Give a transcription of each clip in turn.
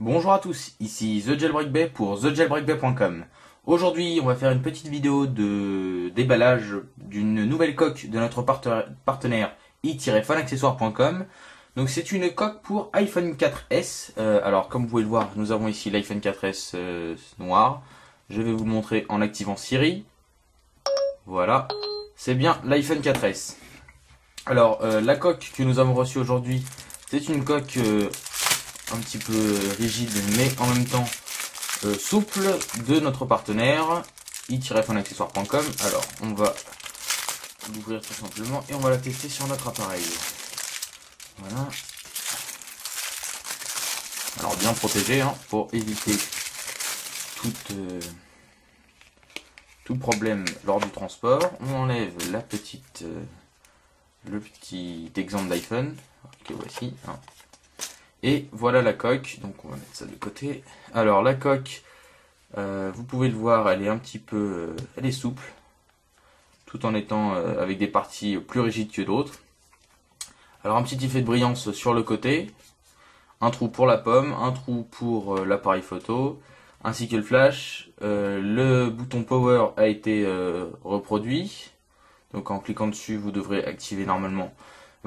Bonjour à tous, ici The Jailbreak Bay pour thejailbreakbay.com. Aujourd'hui, on va faire une petite vidéo de déballage d'une nouvelle coque de notre partenaire i-phoneaccessoires.com. Donc c'est une coque pour iPhone 4S. Alors comme vous pouvez le voir, nous avons ici l'iPhone 4S noir. Je vais vous le montrer en activant Siri. Voilà, c'est bien l'iPhone 4S. Alors la coque que nous avons reçue aujourd'hui, c'est une coque un petit peu rigide mais en même temps souple de notre partenaire i-phoneaccessoires.com. Alors on va l'ouvrir tout simplement et on va la tester sur notre appareil. Voilà. Alors bien protégé pour éviter tout problème lors du transport. On enlève la petite le petit exemple d'iPhone que voici. Et voilà la coque, donc on va mettre ça de côté. Alors la coque, vous pouvez le voir, elle est un petit peu, elle est souple, tout en étant avec des parties plus rigides que d'autres. Alors un petit effet de brillance sur le côté, un trou pour la pomme, un trou pour l'appareil photo, ainsi que le flash. Le bouton power a été reproduit, donc en cliquant dessus vous devrez activer normalement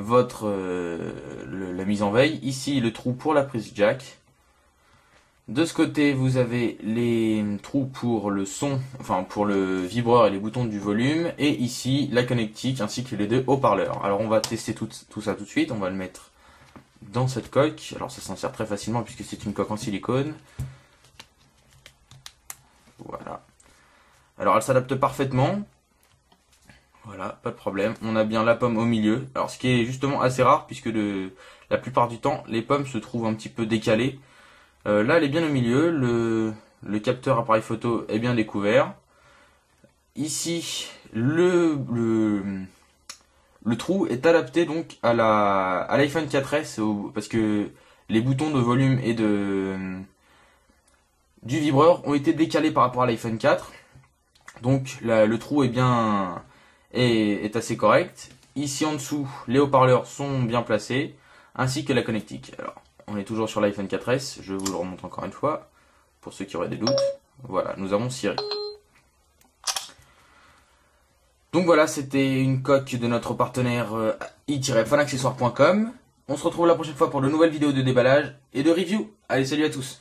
la mise en veille. Ici le trou pour la prise jack. De ce côté vous avez les trous pour le son, enfin pour le vibreur et les boutons du volume, et ici la connectique ainsi que les deux haut-parleurs. Alors on va tester tout ça tout de suite. On va le mettre dans cette coque. Alors ça s'insère très facilement puisque c'est une coque en silicone. Voilà. Alors elle s'adapte parfaitement. Voilà, pas de problème. On a bien la pomme au milieu. Alors ce qui est justement assez rare puisque la plupart du temps les pommes se trouvent un petit peu décalées. Là elle est bien au milieu. Le capteur appareil photo est bien découvert. Ici le trou est adapté donc à l'iPhone 4S parce que les boutons de volume et du vibreur ont été décalés par rapport à l'iPhone 4. Donc le trou est assez correct. Ici en dessous, les haut-parleurs sont bien placés, ainsi que la connectique. Alors, on est toujours sur l'iPhone 4S, je vous le remonte encore une fois, pour ceux qui auraient des doutes. Voilà, nous avons Siri. Donc voilà, c'était une coque de notre partenaire i-phoneaccessoires.com. On se retrouve la prochaine fois pour de nouvelles vidéos de déballage et de review. Allez, salut à tous!